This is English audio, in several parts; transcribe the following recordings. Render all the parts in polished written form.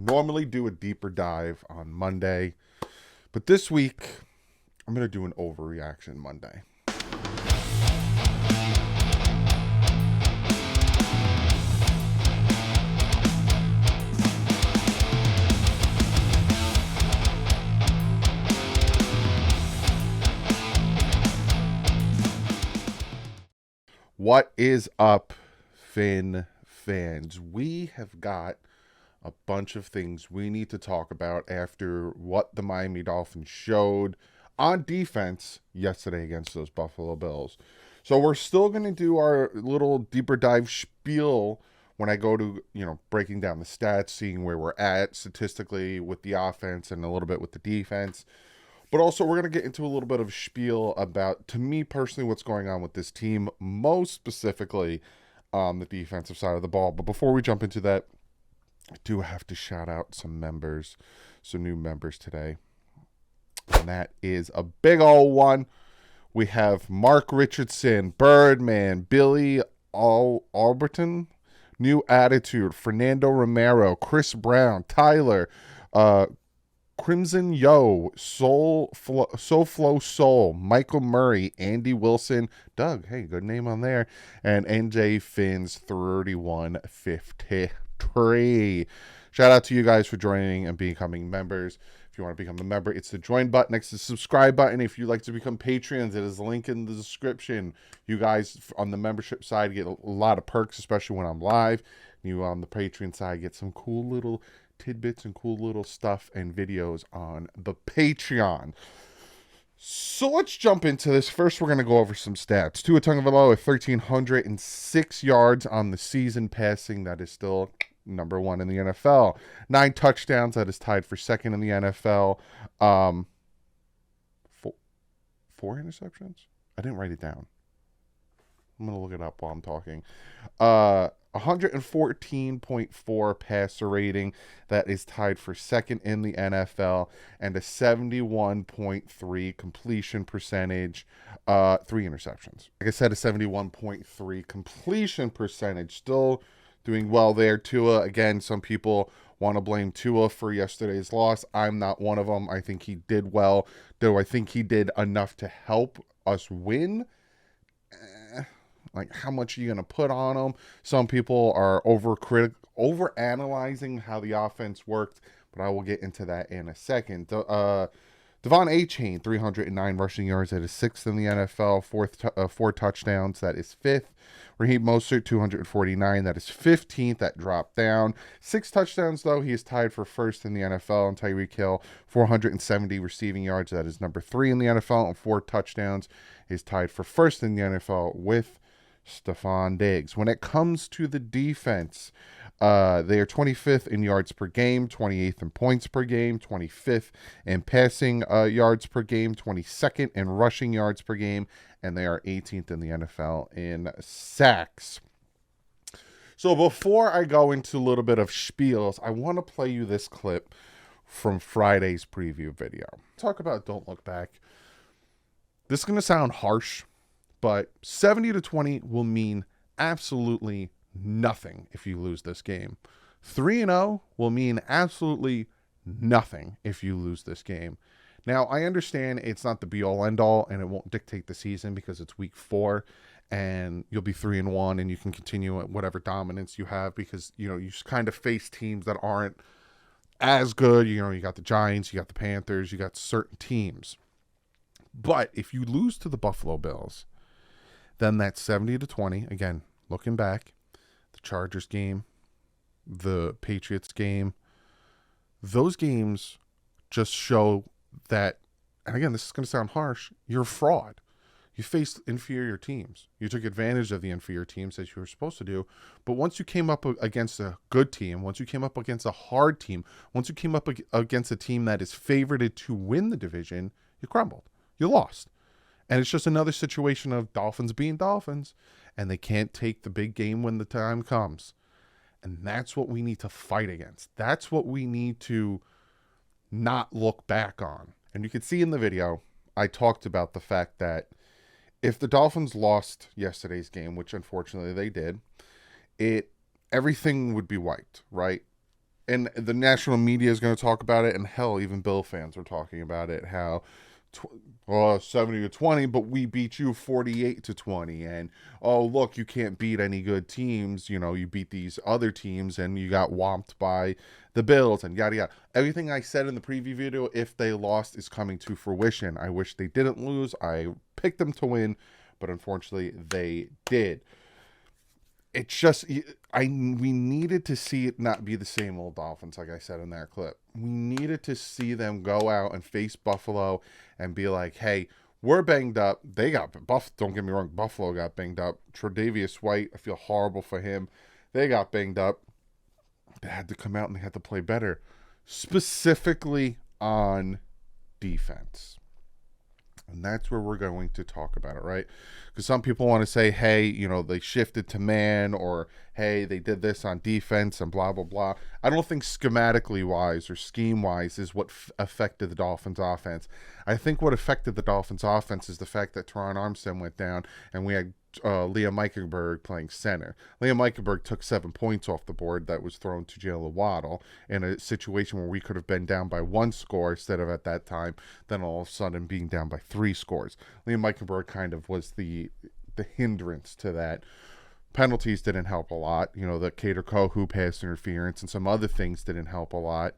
normally do a deeper dive on Monday, but this week I'm going to do an overreaction Monday. What is up, Finn fans? We have got a bunch of things we need to talk about after what the Miami Dolphins showed on defense yesterday against those Buffalo Bills. So we're still going to do our little deeper dive spiel when I go to, breaking down the stats, seeing where we're at statistically with the offense and a little bit with the defense. But also, we're going to get into a little bit of spiel about, to me personally, what's going on with this team, most specifically on the defensive side of the ball. But before we jump into that, I do have to shout out some new members today. And that is a big old one. We have Mark Richardson, Birdman, Billy Alberton, New Attitude, Fernando Romero, Chris Brown, Tyler, Crimson Yo, Soulflow Soul, Michael Murray, Andy Wilson, Doug, hey, good name on there, and NJ Fins 3153. Shout out to you guys for joining and becoming members. If you want to become a member, it's the join button next to the subscribe button. If you'd like to become Patreons, it is a link in the description. You guys on the membership side get a lot of perks, especially when I'm live. You on the Patreon side get some cool little tidbits and cool little stuff and videos on the Patreon. So let's jump into this. First, we're going to go over some stats. Tua Tagovailoa with 1,306 yards on the season passing. That is still number one in the NFL. 9 touchdowns. That is tied for second in the NFL. 4 interceptions? I didn't write it down. I'm going to look it up while I'm talking. 114.4 passer rating. That is tied for second in the NFL. And a 71.3 completion percentage. 3 interceptions. Like I said, a 71.3 completion percentage. Still doing well there. Tua, again, some people want to blame Tua for yesterday's loss. I'm not one of them. I think he did well. Do I think he did enough to help us win? Like, how much are you going to put on them? Some people are overanalyzing how the offense worked, but I will get into that in a second. Devon Achane, 309 rushing yards. That is 6th in the NFL. 4 touchdowns. That is 5th. Raheem Mostert, 249. That is 15th. That dropped down. 6 touchdowns, though. He is tied for 1st in the NFL. And Tyreek Hill, 470 receiving yards. That is number 3 in the NFL. And 4 touchdowns. Is tied for 1st in the NFL with Stephon Diggs. When it comes to the defense, they are 25th in yards per game, 28th in points per game, 25th in passing yards per game, 22nd in rushing yards per game, and they are 18th in the NFL in sacks. So before I go into a little bit of spiels, I want to play you this clip from Friday's preview video. Talk about don't look back. This is going to sound harsh, but 70-20 will mean absolutely nothing if you lose this game. 3-0 will mean absolutely nothing if you lose this game. Now, I understand it's not the be-all, end-all, and it won't dictate the season because it's week 4, and you'll be 3-1, and you can continue at whatever dominance you have because, you kind of face teams that aren't as good. You got the Giants, you got the Panthers, you got certain teams. But if you lose to the Buffalo Bills, then that's 70-20. Again, looking back, the Chargers game, the Patriots game, those games just show that, and again, this is going to sound harsh, you're a fraud. You faced inferior teams. You took advantage of the inferior teams as you were supposed to do. But once you came up against a good team, once you came up against a hard team, once you came up against a team that is favorited to win the division, you crumbled. You lost. And it's just another situation of Dolphins being Dolphins, and they can't take the big game when the time comes. And that's what we need to fight against. That's what we need to not look back on. And you can see in the video, I talked about the fact that if the Dolphins lost yesterday's game, which unfortunately they did, everything would be wiped, right? and the national media is going to talk about it, and hell, even Bill fans are talking about it. How, 70-20, but we beat you 48-20, and oh look, you can't beat any good teams. You know, you beat these other teams, and you got whomped by the Bills, and yada yada. Everything I said in the preview video, if they lost, is coming to fruition. I wish they didn't lose. I picked them to win, but unfortunately, they did. It's just we needed to see it not be the same old Dolphins, like I said in that clip. We needed to see them go out and face Buffalo and be like, hey, we're banged up. They got don't get me wrong, Buffalo got banged up. Tre'Davious White, I feel horrible for him. They got banged up. They had to come out and they had to play better, specifically on defense. And that's where we're going to talk about it, right? Because some people want to say, hey, you know, they shifted to man, or hey, they did this on defense and blah, blah, blah. I don't think schematically wise or scheme wise is what affected the Dolphins offense. I think what affected the Dolphins offense is the fact that Teron Armstead went down and we had Liam Eichenberg playing center. Liam Eichenberg took 7 points off the board that was thrown to Jalen Waddle in a situation where we could have been down by 1 score instead of at that time, then all of a sudden being down by 3 scores. Liam Eichenberg kind of was the hindrance to that. Penalties didn't help a lot. You know, the Cater Kohu pass interference and some other things didn't help a lot.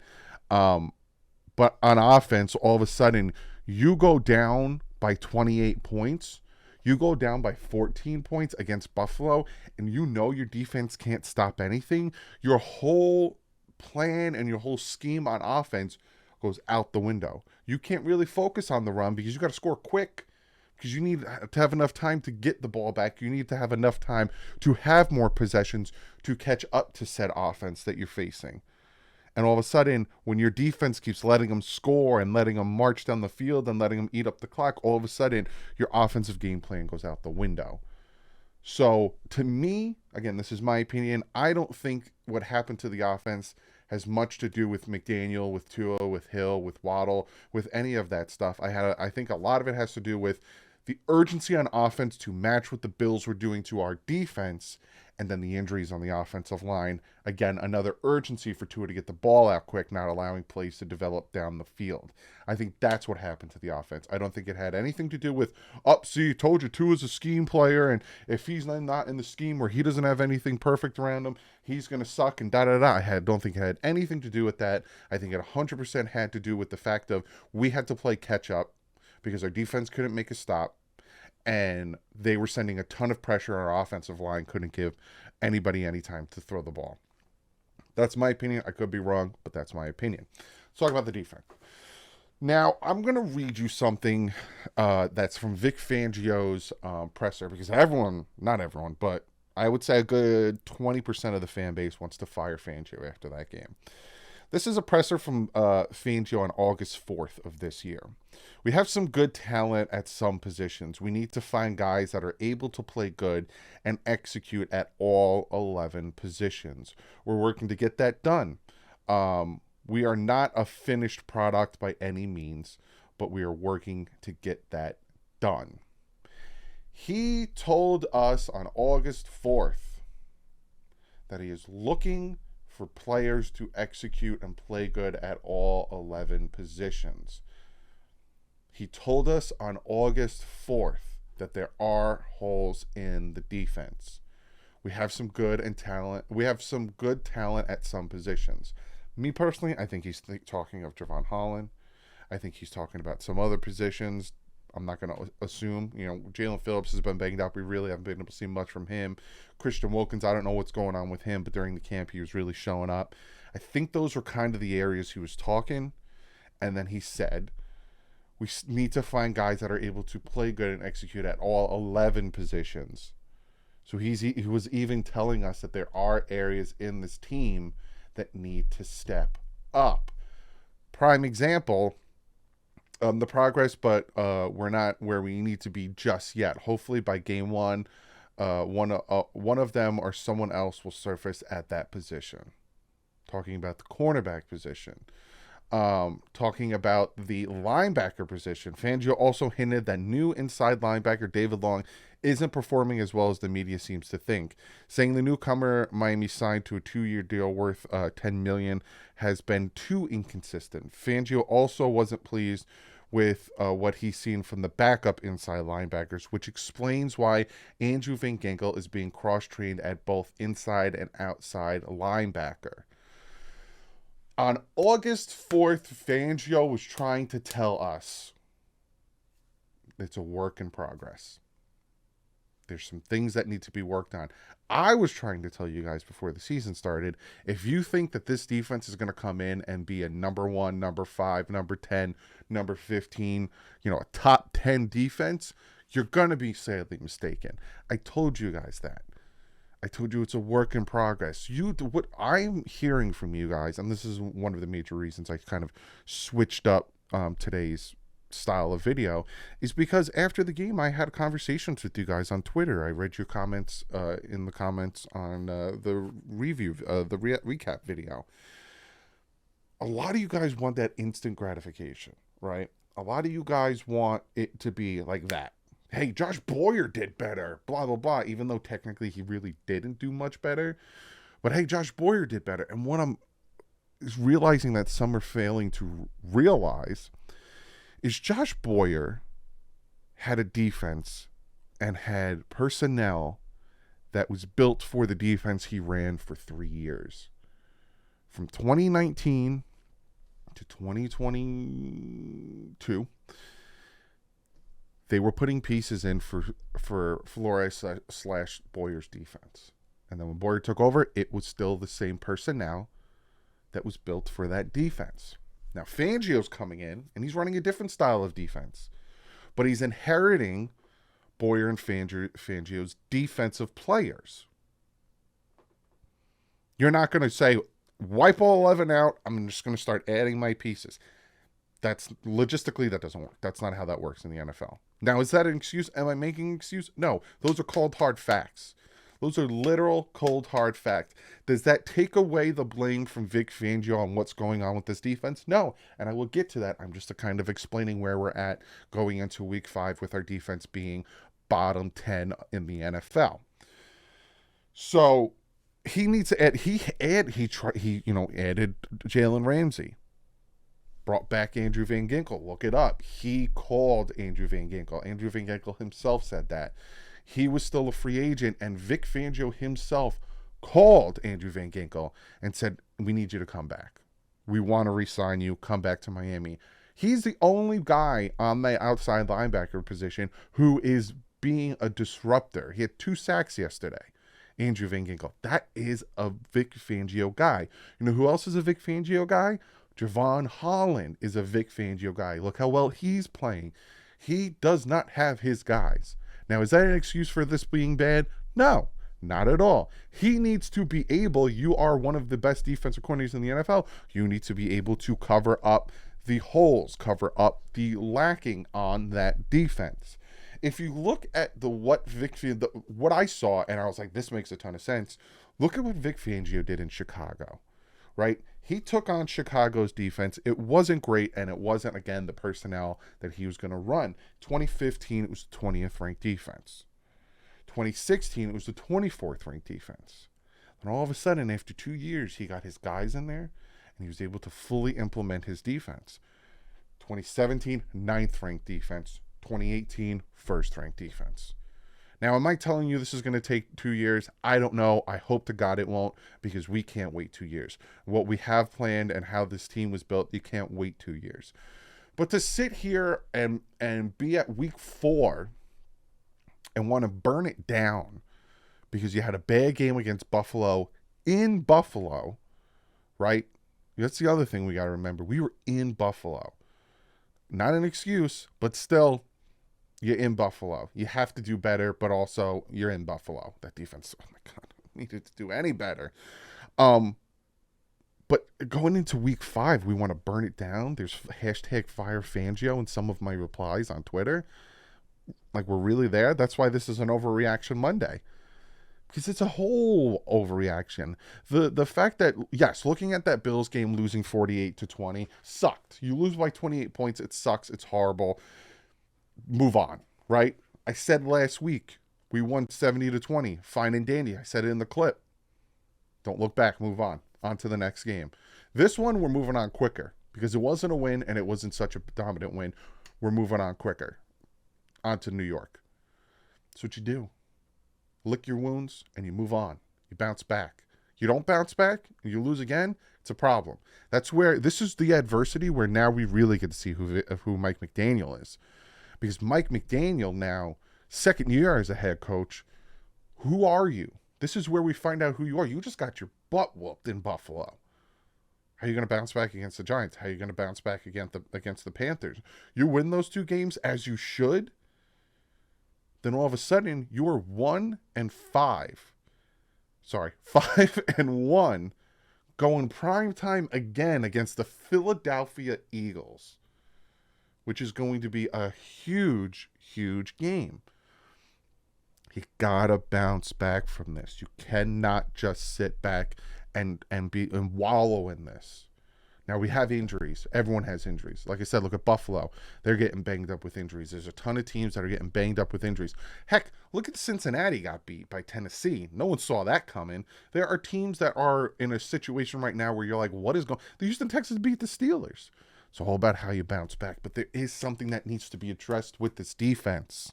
But on offense, all of a sudden, you go down by 28 points. You go down by 14 points against Buffalo, and you know your defense can't stop anything. Your whole plan and your whole scheme on offense goes out the window. You can't really focus on the run because you got to score quick, because you need to have enough time to get the ball back. You need to have enough time to have more possessions to catch up to said offense that you're facing. And all of a sudden, when your defense keeps letting them score and letting them march down the field and letting them eat up the clock, all of a sudden, your offensive game plan goes out the window. So, to me, again, this is my opinion, I don't think what happened to the offense has much to do with McDaniel, with Tua, with Hill, with Waddle, with any of that stuff. I think a lot of it has to do with the urgency on offense to match what the Bills were doing to our defense, and then the injuries on the offensive line. Again, another urgency for Tua to get the ball out quick, not allowing plays to develop down the field. I think that's what happened to the offense. I don't think it had anything to do with, see, told you Tua's a scheme player, and if he's not in the scheme where he doesn't have anything perfect around him, he's going to suck and da-da-da. I don't think it had anything to do with that. I think it 100% had to do with the fact of we had to play catch-up because our defense couldn't make a stop, and they were sending a ton of pressure. Our offensive line couldn't give anybody any time to throw the ball. That's my opinion. I could be wrong, but that's my opinion. Let's talk about the defense. Now, I'm going to read you something that's from Vic Fangio's presser, because not everyone, but I would say a good 20% of the fan base wants to fire Fangio after that game. This is a presser from Fangio on August 4th of this year. We have some good talent at some positions. We need to find guys that are able to play good and execute at all 11 positions. We're working to get that done. We are not a finished product by any means, but we are working to get that done. He told us on August 4th that he is looking for players to execute and play good at all 11 positions. He told us on August 4th that there are holes in the defense. We have some good talent. We have some good talent at some positions. Me personally, I think he's talking of Javon Holland. I think he's talking about some other positions. I'm not going to assume. You know, Jalen Phillips has been banged up. We really haven't been able to see much from him. Christian Wilkins, I don't know what's going on with him, but during the camp, he was really showing up. I think those were kind of the areas he was talking. And then he said, we need to find guys that are able to play good and execute at all 11 positions. So he was even telling us that there are areas in this team that need to step up. Prime example, the progress, but we're not where we need to be just yet. Hopefully by game one of them or someone else will surface at that position. Talking about the cornerback position. Talking about the linebacker position. Fangio also hinted that new inside linebacker David Long isn't performing as well as the media seems to think. Saying the newcomer Miami signed to a 2-year deal worth $10 million has been too inconsistent. Fangio also wasn't pleased with what he's seen from the backup inside linebackers, which explains why Andrew Van Ginkel is being cross-trained at both inside and outside linebacker. On August 4th, Fangio was trying to tell us it's a work in progress. There's some things that need to be worked on. I was trying to tell you guys before the season started, if you think that this defense is going to come in and be a number 1, number 5, number 10, number 15, a top 10 defense, you're going to be sadly mistaken. I told you guys that. I told you it's a work in progress. What I'm hearing from you guys, and this is one of the major reasons I kind of switched up today's style of video, is because after the game I had conversations with you guys on Twitter. I read your comments in the comments on the review, the recap video. A lot of you guys want that instant gratification, right? A lot of you guys want it to be like that. Hey, Josh Boyer did better, blah, blah, blah, even though technically he really didn't do much better. But hey, Josh Boyer did better. And what I'm realizing that some are failing to realize is Josh Boyer had a defense and had personnel that was built for the defense he ran for 3 years. From 2019 to 2022, they were putting pieces in for Flores / Boyer's defense. And then when Boyer took over, it was still the same personnel that was built for that defense. Now, Fangio's coming in, and he's running a different style of defense. But he's inheriting Boyer and Fangio's defensive players. You're not going to say, wipe all 11 out, I'm just going to start adding my pieces. Logistically, that doesn't work. That's not how that works in the NFL. Now, is that an excuse? Am I making an excuse? No. Those are cold, hard facts. Those are literal, cold, hard facts. Does that take away the blame from Vic Fangio on what's going on with this defense? No. And I will get to that. I'm just kind of explaining where we're at going into week 5 with our defense being bottom 10 in the NFL. So he needs to add. He added Jalen Ramsey. Brought back Andrew Van Ginkel. Look it up. He called Andrew Van Ginkel. Andrew Van Ginkel himself said that. He was still a free agent, and Vic Fangio himself called Andrew Van Ginkel and said, we need you to come back. We want to re-sign you. Come back to Miami. He's the only guy on the outside linebacker position who is being a disruptor. He had 2 sacks yesterday. Andrew Van Ginkel. That is a Vic Fangio guy. You know who else is a Vic Fangio guy? Javon Holland is a Vic Fangio guy. Look how well he's playing. He does not have his guys. Now, is that an excuse for this being bad? No, not at all. He needs to be able, you are one of the best defensive coordinators in the NFL. You need to be able to cover up the holes, cover up the lacking on that defense. If you look at what I saw, and I was like, this makes a ton of sense. Look at what Vic Fangio did in Chicago, right? He took on Chicago's defense. It wasn't great, and it wasn't, again, the personnel that he was going to run. 2015, it was the 20th ranked defense. 2016, it was the 24th ranked defense. And all of a sudden, after 2 years, he got his guys in there, and he was able to fully implement his defense. 2017, 9th ranked defense. 2018, 1st ranked defense. Now, am I telling you this is going to take 2 years? I don't know. I hope to God it won't, because we can't wait 2 years. What we have planned and how this team was built, you can't wait 2 years. But to sit here and be at week 4 and want to burn it down because you had a bad game against Buffalo in Buffalo, right? That's the other thing we got to remember. We were in Buffalo. Not an excuse, but still, you're in Buffalo. You have to do better, but also you're in Buffalo. That defense, oh my God, needed to do any better. But going into week 5, we want to burn it down. There's hashtag Fire Fangio in some of my replies on Twitter. Like, we're really there. That's why this is an Overreaction Monday. Because it's a whole overreaction. The fact that, yes, looking at that Bills game, losing 48-20, sucked. You lose by 28 points. It sucks. It's horrible. Move on, right? I said last week, We won 70-20. Fine and dandy. I said it in the clip. Don't look back. Move on. On to the next game. This one, we're moving on quicker because it wasn't a win and it wasn't such a dominant win. We're moving on quicker. On to New York. That's what you do. Lick your wounds and you move on. You bounce back. You don't bounce back and you lose again, it's a problem. That's where, this is the adversity where now we really get to see who Mike McDaniel is. Because Mike McDaniel now, second year as a head coach, who are you? This is where we find out who you are. You just got your butt whooped in Buffalo. How are you going to bounce back against the Giants? How are you going to bounce back against the Panthers? You win those two games as you should, then all of a sudden you are 5-1 going prime time again against the Philadelphia Eagles, which is going to be a huge, huge game. You gotta bounce back from this. You cannot just sit back and wallow in this. Now, we have injuries. Everyone has injuries. Like I said, look at Buffalo. They're getting banged up with injuries. There's a ton of teams that are getting banged up with injuries. Heck, look at Cincinnati got beat by Tennessee. No one saw that coming. There are teams that are in a situation right now where you're like, what is going on? The Houston Texans beat the Steelers. It's all about how you bounce back. But there is something that needs to be addressed with this defense.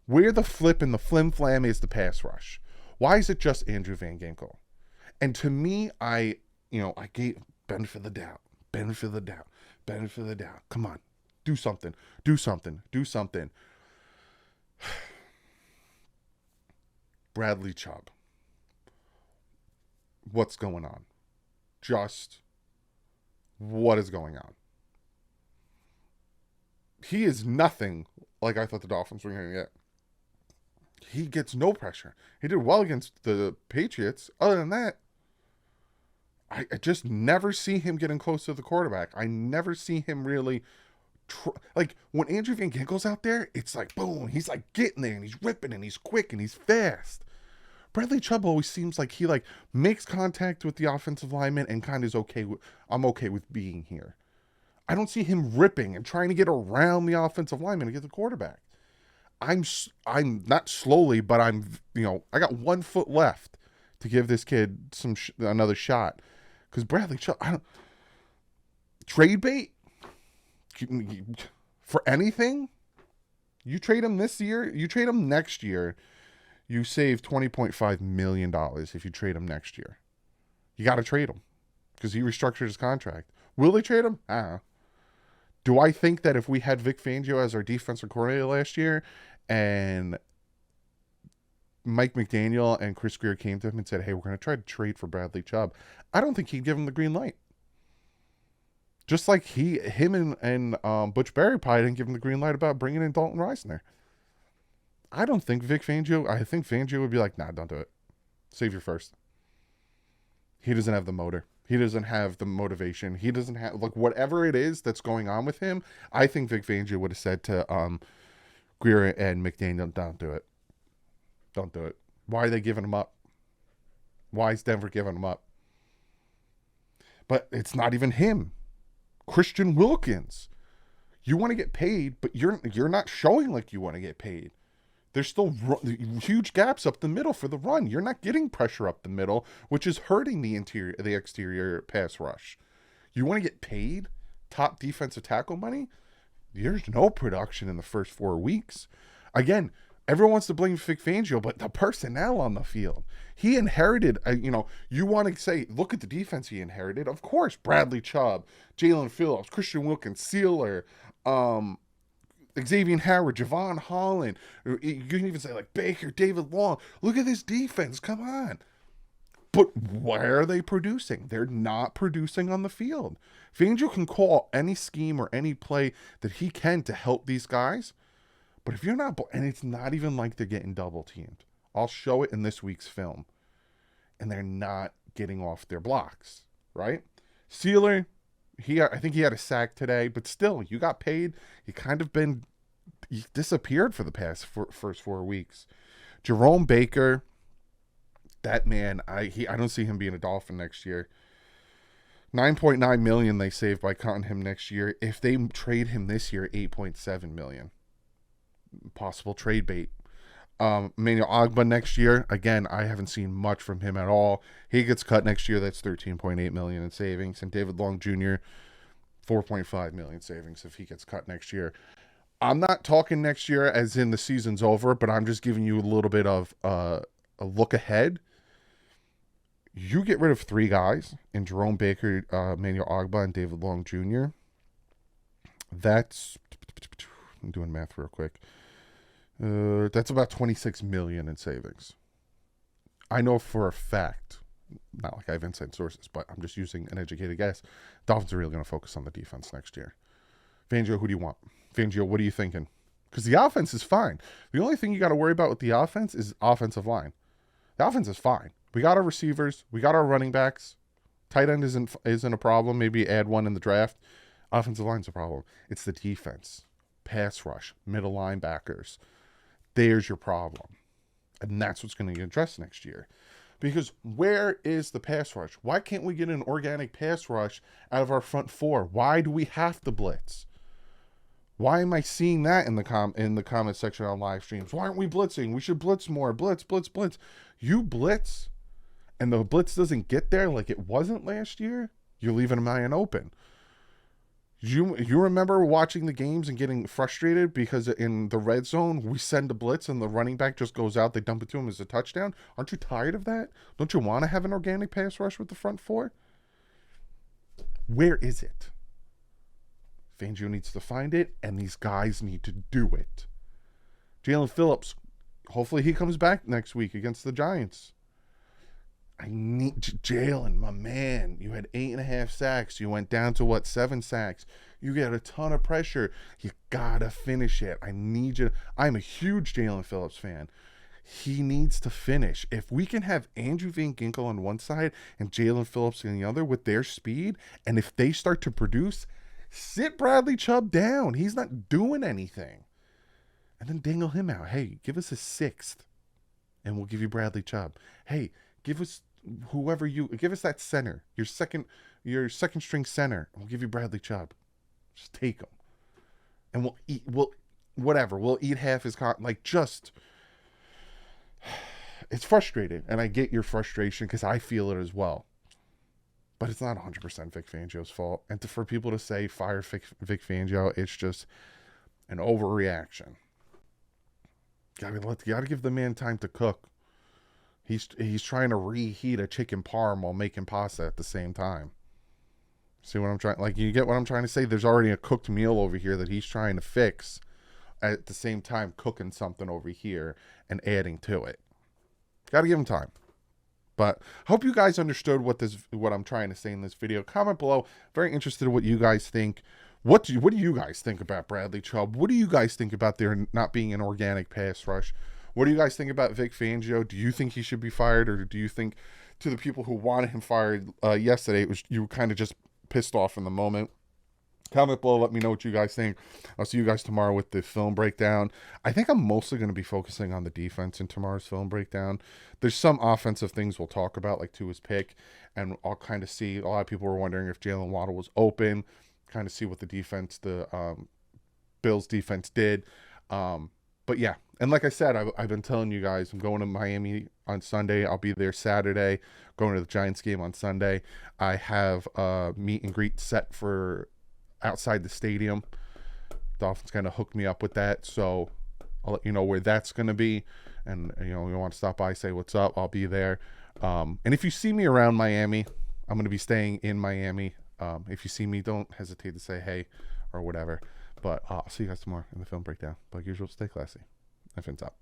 Where the flip and the flim-flam is the pass rush. Why is it just Andrew Van Ginkel? And to me, I gave benefit of the doubt. Come on. Do something. Bradley Chubb. What's going on? Just what is going on? He is nothing like I thought the Dolphins were going to get. He gets no pressure. He did well against the Patriots. Other than that, I just never see him getting close to the quarterback. I never see him really like when Andrew Van Ginkel's out there, it's like boom, he's like getting there and he's ripping and he's quick and he's fast. Bradley Chubb always seems like he like makes contact with the offensive lineman and kind of is okay with, I'm okay with being here. I don't see him ripping and trying to get around the offensive lineman to get the quarterback. I'm not slowly, but I got 1 foot left to give this kid another shot. Because Bradley Chubb, trade bait for anything. You trade him this year, you trade him next year, you save $20.5 million if you trade him next year. You got to trade him because he restructured his contract. Will they trade him? I don't know. Do I think that if we had Vic Fangio as our defensive coordinator last year and Mike McDaniel and Chris Greer came to him and said, hey, we're going to try to trade for Bradley Chubb, I don't think he'd give him the green light. Just like him and Butch Berry probably didn't give him the green light about bringing in Dalton Reisner. I think Fangio would be like, nah, don't do it. Save your first. He doesn't have the motor. He doesn't have the motivation. He doesn't have, like, whatever it is that's going on with him. I think Vic Fangio would have said to Greer and McDaniel, don't do it. Don't do it. Why are they giving him up? Why is Denver giving him up? But it's not even him. Christian Wilkins. You want to get paid, but you're not showing like you want to get paid. There's still huge gaps up the middle for the run. You're not getting pressure up the middle, which is hurting the exterior pass rush. You want to get paid top defensive tackle money? There's no production in the first 4 weeks. Again, everyone wants to blame Vic Fangio, but the personnel on the field. He inherited, you want to say, look at the defense he inherited. Of course, Bradley Chubb, Jalen Phillips, Christian Wilkins, Sealer, Xavier Howard, Javon Holland. You can even say like Baker, David Long. Look at this defense. Come on. But where are they producing? They're not producing on the field. Fangio can call any scheme or any play that he can to help these guys. But if you're not, and it's not even like they're getting double teamed. I'll show it in this week's film. And they're not getting off their blocks, right? Sealer, I think he had a sack today, but still, you got paid. You disappeared for the past first 4 weeks. Jerome Baker, that man, I don't see him being a Dolphin next year. $9.9 million they saved by cutting him next year. If they trade him this year, $8.7 million. Possible trade bait. Emmanuel Ogba next year. Again, I haven't seen much from him at all. He gets cut next year. That's $13.8 million in savings. And David Long Jr., $4.5 million savings if he gets cut next year. I'm not talking next year as in the season's over, but I'm just giving you a little bit of a look ahead. You get rid of 3 guys in Jerome Baker, Emmanuel Ogba, and David Long Jr. That's, I'm doing math real quick. That's about $26 million in savings. I know for a fact, not like I have inside sources, but I'm just using an educated guess. Dolphins are really going to focus on the defense next year. Fangio, who do you want? Fangio, what are you thinking? Because the offense is fine. The only thing you got to worry about with the offense is offensive line. The offense is fine. We got our receivers. We got our running backs. Tight end isn't a problem. Maybe add one in the draft. Offensive line's a problem. It's the defense. Pass rush. Middle linebackers. There's your problem. And that's what's going to get addressed next year. Because where is the pass rush? Why can't we get an organic pass rush out of our front 4? Why do we have to blitz? Why am I seeing that in the comment section on live streams? Why aren't we blitzing? We should blitz more. Blitz, blitz, blitz. You blitz, and the blitz doesn't get there like it wasn't last year, you're leaving a man open. You remember watching the games and getting frustrated because in the red zone, we send a blitz and the running back just goes out, they dump it to him as a touchdown? Aren't you tired of that? Don't you want to have an organic pass rush with the front 4? Where is it? Fangio needs to find it, and these guys need to do it. Jalen Phillips, hopefully he comes back next week against the Giants. I need Jalen, my man. You had 8.5 sacks. You went down to 7 sacks. You get a ton of pressure. You gotta finish it. I need you. I'm a huge Jalen Phillips fan. He needs to finish. If we can have Andrew Van Ginkel on one side and Jalen Phillips on the other with their speed, and if they start to produce, sit Bradley Chubb down. He's not doing anything. And then dangle him out. Hey, give us a 6th, and we'll give you Bradley Chubb. Hey, give us give us that center, your second string center, and we'll give you Bradley Chubb. Just take him, and we'll eat half his it's frustrating, and I get your frustration because I feel it as well. But it's not 100% Vic Fangio's fault. And for people to say fire Vic Fangio, it's just an overreaction. Gotta give the man time to cook. He's trying to reheat a chicken parm while making pasta at the same time. See what I'm trying? Like, you get what I'm trying to say? There's already a cooked meal over here that he's trying to fix, at the same time cooking something over here and adding to it. Gotta give him time. But hope you guys understood what I'm trying to say in this video. Comment below. Very interested in what you guys think. What do you guys think about Bradley Chubb? What do you guys think about there not being an organic pass rush? What do you guys think about Vic Fangio? Do you think he should be fired, or do you think, to the people who wanted him fired yesterday, you were kind of just pissed off in the moment? Comment below. Let me know what you guys think. I'll see you guys tomorrow with the film breakdown. I think I'm mostly going to be focusing on the defense in tomorrow's film breakdown. There's some offensive things we'll talk about, like Tua's pick, and I'll kind of see. A lot of people were wondering if Jalen Waddle was open. Kind of see what the Bills defense did. But yeah, and like I said, I've been telling you guys, I'm going to Miami on Sunday. I'll be there Saturday. Going to the Giants game on Sunday. I have a meet and greet set for outside the stadium. Dolphins kind of hooked me up with that, so I'll let you know where that's going to be. And you want to stop by, say what's up, I'll be there. And if you see me around Miami, I'm going to be staying in Miami. If you see me, don't hesitate to say hey or whatever. But I'll see you guys tomorrow in the film breakdown. But like usual, stay classy. F***ing top.